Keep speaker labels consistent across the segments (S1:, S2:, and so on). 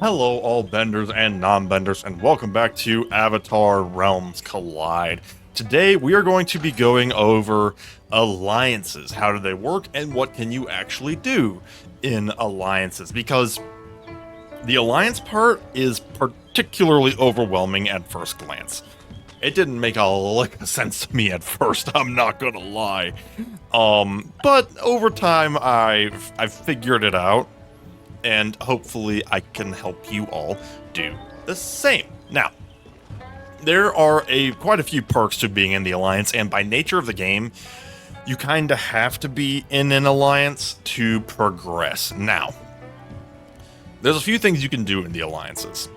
S1: Hello, all benders and non-benders, and welcome back to Avatar Realms Collide. Today, we are going to be going over alliances. How do they work, and what can you actually do in alliances? Because the alliance part is particularly overwhelming at first glance. It didn't make a lick of sense to me at first, I'm not gonna lie. But over time, I've figured it out, and hopefully I can help you all do the same. Now, there are quite a few perks to being in the Alliance, and by nature of the game, you kind of have to be in an Alliance to progress. Now, there's a few things you can do in the Alliances,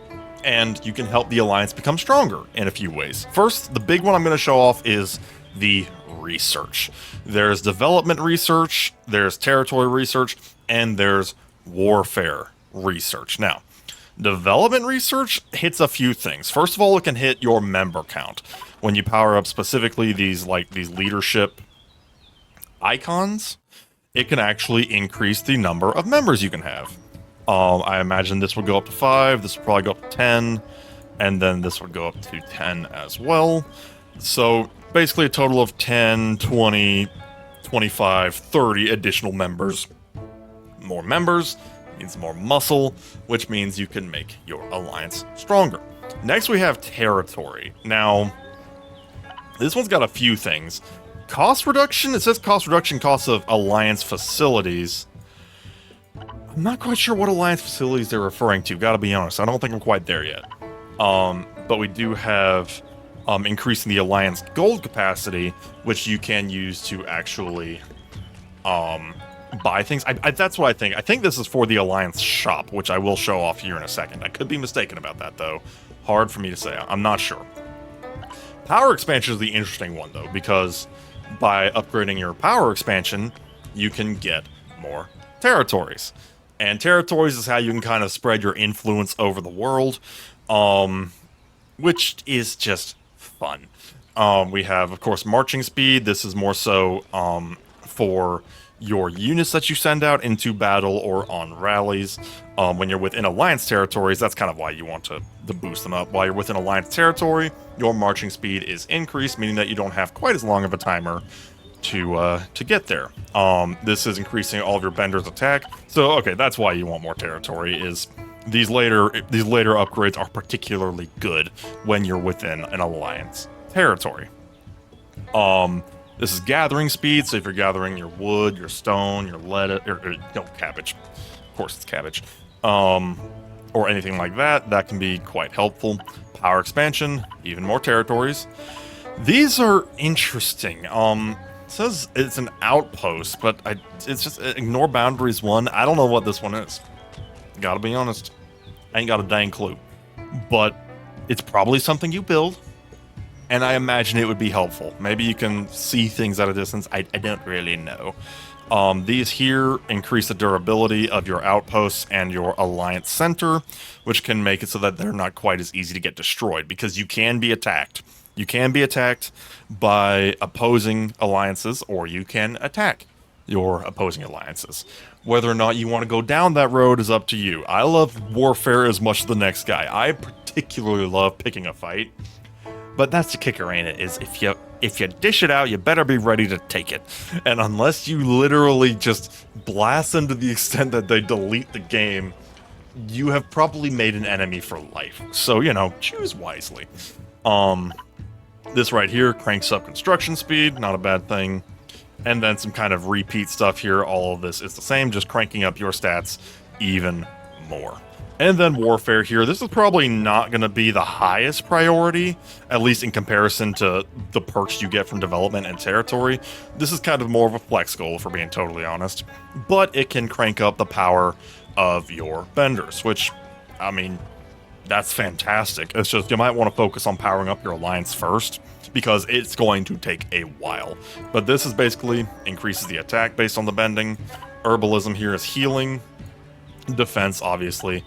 S1: and you can help the Alliance become stronger in a few ways. First, the big one I'm going to show off is the research. There's development research, there's territory research, and there's warfare research. Now, development research hits a few things. First of all, it can hit your member count. When you power up specifically these leadership icons, it can actually increase the number of members you can have. I imagine this would go up to 5, this would probably go up to 10, and then this would go up to 10 as well. So basically a total of 10, 20, 25, 30 additional members. More members means more muscle, which means you can make your alliance stronger. Next, we have territory. Now, this one's got a few things. Cost reduction, it says cost reduction, costs of alliance facilities. I'm not quite sure what alliance facilities they're referring to, gotta be honest. I don't think I'm quite there yet. But we do have increasing the alliance gold capacity, which you can use to actually buy things. That's what I think. I think this is for the Alliance shop, which I will show off here in a second. I could be mistaken about that, though. Hard for me to say. I'm not sure. Power expansion is the interesting one, though, because by upgrading your power expansion, you can get more territories. And territories is how you can kind of spread your influence over the world, which is just fun. We have, of course, marching speed. This is more so for your units that you send out into battle or on rallies. When you're within Alliance territories, that's kind of why you want to boost them up. While you're within Alliance territory, your marching speed is increased, meaning that you don't have quite as long of a timer to get there. This is increasing all of your benders' attack. So, okay, that's why you want more territory, is these later upgrades are particularly good when you're within an Alliance territory. This is gathering speed, so if you're gathering your wood, your stone, your lettuce, cabbage. Of course it's cabbage. Or anything like that, that can be quite helpful. Power expansion, even more territories. These are interesting. It says it's an outpost, but it's just ignore boundaries 1. I don't know what this one is. Gotta be honest. I ain't got a dang clue. But it's probably something you build, and I imagine it would be helpful. Maybe you can see things at a distance. I don't really know. These here increase the durability of your outposts and your alliance center, which can make it so that they're not quite as easy to get destroyed, because you can be attacked. You can be attacked by opposing alliances, or you can attack your opposing alliances. Whether or not you want to go down that road is up to you. I love warfare as much as the next guy. I particularly love picking a fight. But that's the kicker, ain't it? Is if you dish it out, you better be ready to take it. And unless you literally just blast them to the extent that they delete the game, you have probably made an enemy for life. So, choose wisely. This right here cranks up construction speed, not a bad thing. And then some kind of repeat stuff here. All of this is the same, just cranking up your stats even more. And then warfare here. This is probably not going to be the highest priority, at least in comparison to the perks you get from development and territory. This is kind of more of a flex goal, for being totally honest. But it can crank up the power of your benders, which, I mean, that's fantastic. It's just you might want to focus on powering up your alliance first, because it's going to take a while. But this is basically increases the attack based on the bending. Herbalism here is healing. Defense, obviously.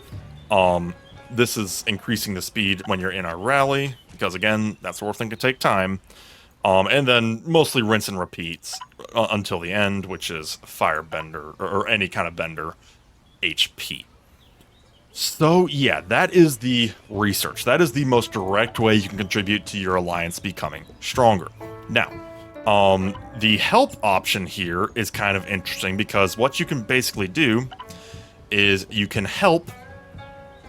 S1: This is increasing the speed when you're in a rally, because again, that sort of thing can take time. And then mostly rinse and repeats until the end, which is firebender, or any kind of bender HP. So yeah, that is the research. That is the most direct way you can contribute to your alliance becoming stronger. Now, the help option here is kind of interesting because what you can basically do is you can help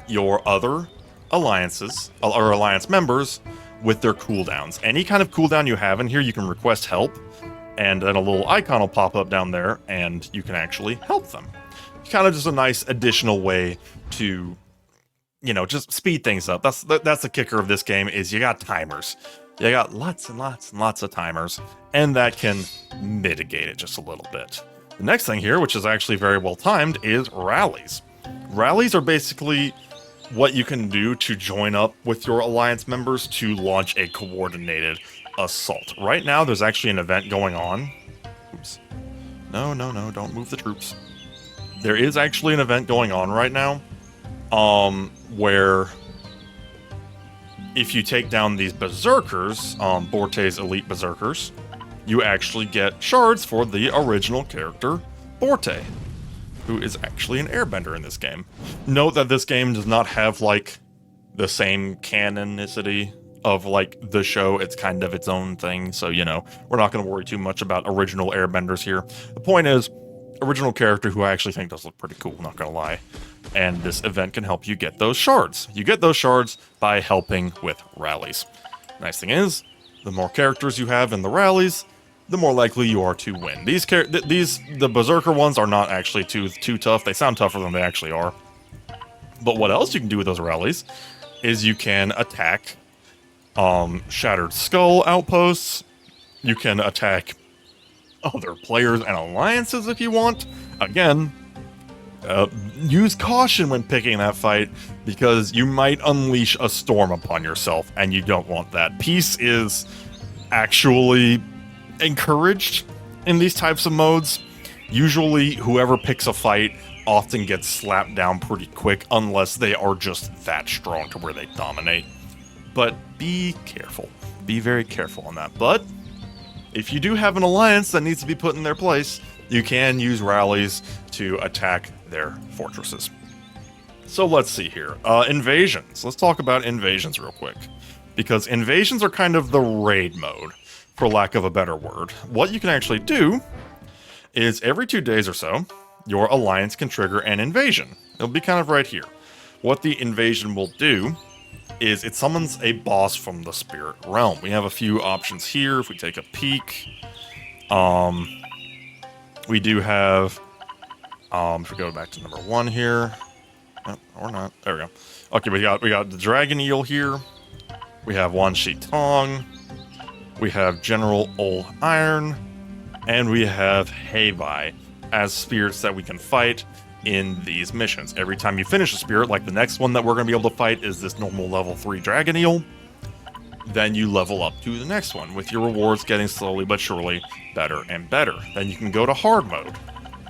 S1: your other alliances or alliance members with their cooldowns. Any kind of cooldown you have in here, you can request help, and then a little icon will pop up down there, and you can actually help them. Kind of just a nice additional way to, you know, just speed things up. That's the kicker of this game is you got timers. You got lots and lots and lots of timers, and that can mitigate it just a little bit. The next thing here, which is actually very well timed, is rallies. Rallies are basically what you can do to join up with your alliance members to launch a coordinated assault. Right now, there's actually an event going on. Oops. No, don't move the troops. There is actually an event going on right now, where if you take down these berserkers, Borte's elite berserkers, you actually get shards for the original character, Borte, who is actually an airbender in this game. Note that this game does not have, like, the same canonicity of, like, the show. It's kind of its own thing, so, you know, we're not going to worry too much about original airbenders here. The point is, original character who I actually think does look pretty cool, not gonna lie. And this event can help you get those shards. You get those shards by helping with rallies. Nice thing is, the more characters you have in the rallies, the more likely you are to win. The berserker ones are not actually too tough. They sound tougher than they actually are. But what else you can do with those rallies is you can attack Shattered Skull outposts. You can attack other players and alliances if you want. Again, use caution when picking that fight because you might unleash a storm upon yourself and you don't want that. Peace is actually encouraged in these types of modes. Usually whoever picks a fight often gets slapped down pretty quick unless they are just that strong to where they dominate. But be careful. Be very careful on that. But if you do have an alliance that needs to be put in their place, you can use rallies to attack their fortresses. So let's see here. Invasions. Let's talk about invasions real quick. Because invasions are kind of the raid mode, for lack of a better word. What you can actually do is every 2 days or so, your alliance can trigger an invasion. It'll be kind of right here. What the invasion will do is it summons a boss from the spirit realm. We have a few options here. If we take a peek, we do have, if we go back to number 1 here, oh, or not, there we go. Okay, we got the Dragon Eel here. We have Wan Shi Tong. We have General Ol Iron, and we have Heibai as spirits that we can fight in these missions. Every time you finish a spirit, like the next one that we're going to be able to fight is this normal level 3 Dragon Eel, then you level up to the next one, with your rewards getting slowly but surely better and better. Then you can go to hard mode,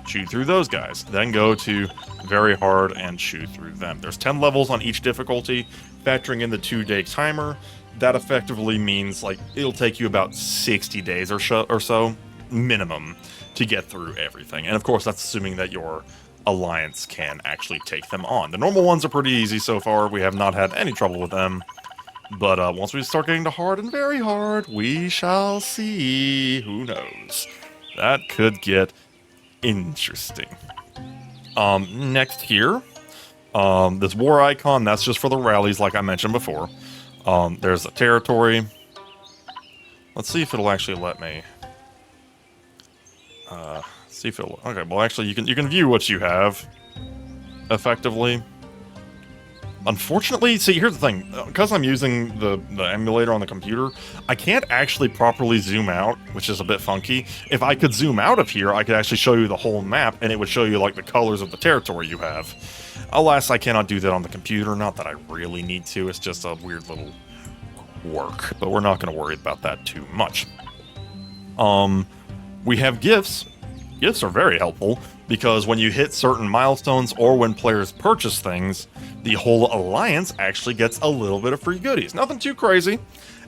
S1: chew through those guys, then go to very hard and chew through them. There's 10 levels on each difficulty, factoring in the 2-day timer. That effectively means, like, it'll take you about 60 days or so minimum to get through everything. And of course, that's assuming that your alliance can actually take them on. The normal ones are pretty easy so far. We have not had any trouble with them. But once we start getting to hard and very hard, we shall see. Who knows? That could get interesting. Next here, this war icon, that's just for the rallies like I mentioned before. There's a territory. Let's see if it'll actually let me. See if it'll. Okay, well actually you can view what you have effectively. Unfortunately, see, here's the thing. Because I'm using the emulator on the computer, I can't actually properly zoom out, which is a bit funky. If I could zoom out of here, I could actually show you the whole map, and it would show you, like, the colors of the territory you have. Alas, I cannot do that on the computer. Not that I really need to. It's just a weird little quirk. But we're not going to worry about that too much. We have gifts. Gifts are very helpful, because when you hit certain milestones or when players purchase things, the whole alliance actually gets a little bit of free goodies. Nothing too crazy.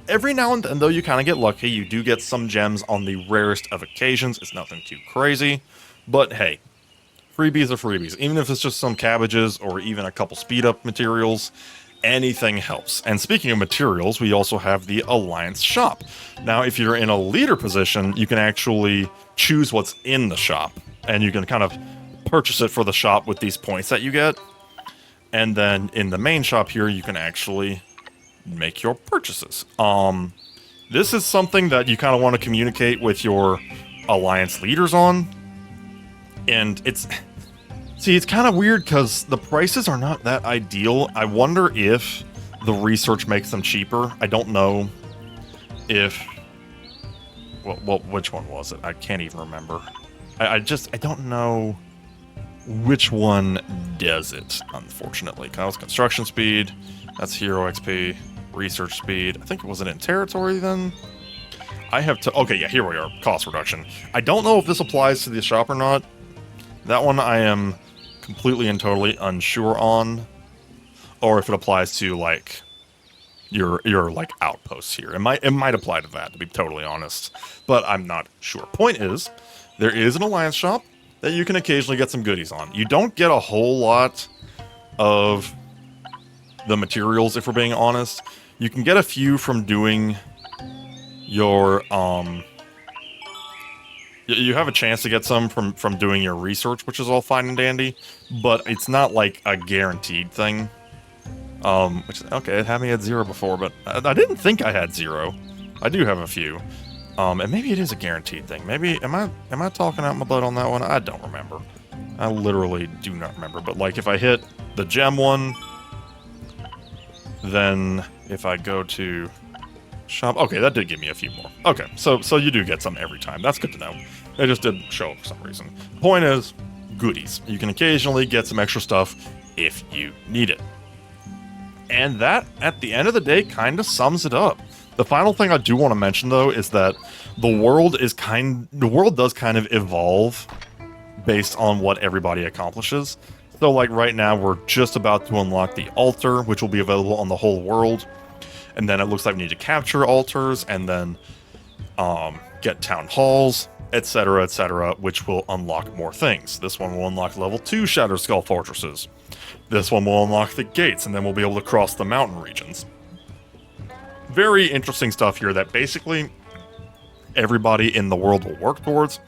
S1: Every now and then, though, you kind of get lucky. You do get some gems on the rarest of occasions. It's nothing too crazy. But hey, Freebies are freebies. Even if it's just some cabbages or even a couple speed up materials, anything helps. And speaking of materials, we also have the Alliance shop. Now, if you're in a leader position, you can actually choose what's in the shop, and you can kind of purchase it for the shop with these points that you get. And then in the main shop here, you can actually make your purchases. This is something that you kind of want to communicate with your Alliance leaders on. And it's kind of weird because the prices are not that ideal. I wonder if the research makes them cheaper. I don't know if... Well, which one was it? I can't even remember. I don't know which one does it, unfortunately. Kyle's construction speed, that's hero XP, research speed. I think it wasn't in territory then. I have to... Okay, yeah, here we are. Cost reduction. I don't know if this applies to the shop or not. That one I am completely and totally unsure on, or if it applies to like your like outposts here. It might apply to that, to be totally honest, but I'm not sure. Point is, there is an Alliance shop that you can occasionally get some goodies on. You don't get a whole lot of the materials, if we're being honest. You can get a few from doing your you have a chance to get some from doing your research, which is all fine and dandy, but it's not like a guaranteed thing. Okay, it had me at 0 before, but I didn't think I had 0. I do have a few. And maybe it is a guaranteed thing. Maybe, am I talking out my butt on that one? I don't remember. I literally do not remember. But like if I hit the gem one, then if I go to shop, okay, that did give me a few more. Okay, so you do get some every time. That's good to know. They just didn't show up for some reason. Point is, goodies. You can occasionally get some extra stuff if you need it. And that, at the end of the day, kind of sums it up. The final thing I do want to mention, though, is that the world does kind of evolve based on what everybody accomplishes. So, like, right now, we're just about to unlock the altar, which will be available on the whole world. And then it looks like we need to capture altars, and then get town halls, etc., which will unlock more things. This one will unlock level 2 Shattered Skull Fortresses. This one will unlock the gates, and then we'll be able to cross the mountain regions. Very interesting stuff here that basically everybody in the world will work towards,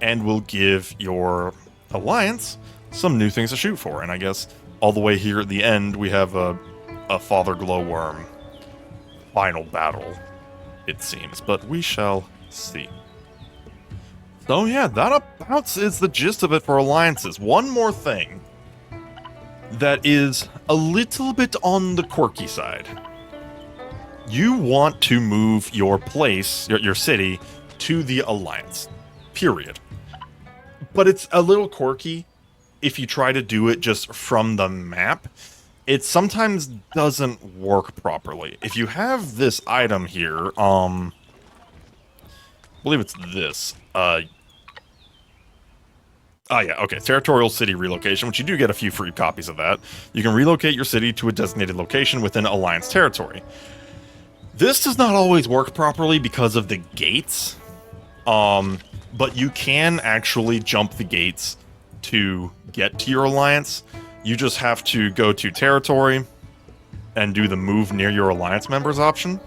S1: and will give your Alliance some new things to shoot for. And I guess all the way here at the end, we have a Father Glowworm final battle, it seems, but we shall see. So yeah, that about is the gist of it for alliances. One more thing that is a little bit on the quirky side. You want to move your place, your city, to the Alliance. Period. But it's a little quirky if you try to do it just from the map. It sometimes doesn't work properly. If you have this item here, I believe it's this. Yeah, okay, Territorial City Relocation, which you do get a few free copies of that. You can relocate your city to a designated location within Alliance territory. This does not always work properly because of the gates, but you can actually jump the gates to get to your Alliance. You just have to go to territory and do the move near your Alliance members option.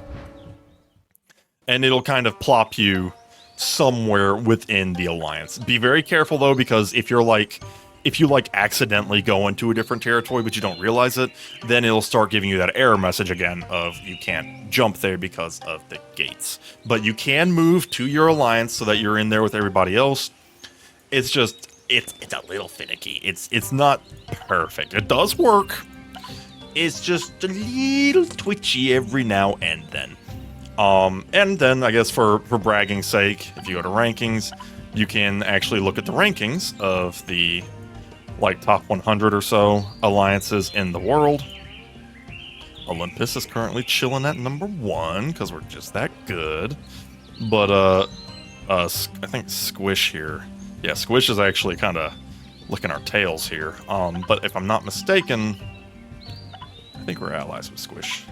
S1: And it'll kind of plop you somewhere within the Alliance. Be very careful though, because if you accidentally go into a different territory but you don't realize it, then it'll start giving you that error message again of you can't jump there because of the gates. But you can move to your Alliance so that you're in there with everybody else. It's just, it's a little finicky. It's not perfect. It does work. It's just a little twitchy every now and then. And then, I guess for bragging's sake, if you go to rankings, you can actually look at the rankings of the, like, top 100 or so alliances in the world. Olympus is currently chilling at number 1, because we're just that good. But, I think Squish here. Yeah, Squish is actually kind of licking our tails here. But if I'm not mistaken, I think we're allies with Squish.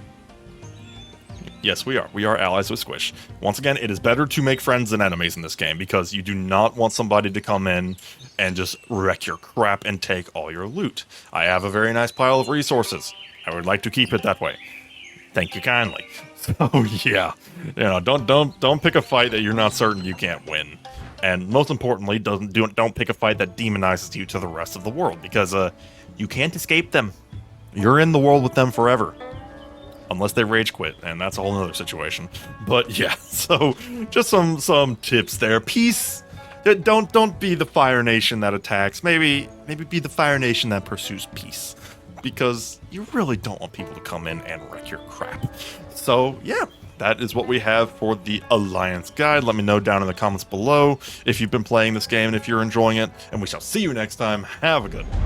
S1: Yes, we are. We are allies with Squish. Once again, it is better to make friends than enemies in this game because you do not want somebody to come in and just wreck your crap and take all your loot. I have a very nice pile of resources. I would like to keep it that way. Thank you kindly. So yeah, don't pick a fight that you're not certain you can't win. And most importantly, don't pick a fight that demonizes you to the rest of the world because you can't escape them. You're in the world with them forever. Unless they rage quit, and that's a whole other situation. But yeah, so just some tips there. Peace. Don't be the Fire Nation that attacks. Maybe be the Fire Nation that pursues peace, because you really don't want people to come in and wreck your crap. So yeah, that is what we have for the Alliance Guide. Let me know down in the comments below if you've been playing this game and if you're enjoying it, and we shall see you next time. Have a good one.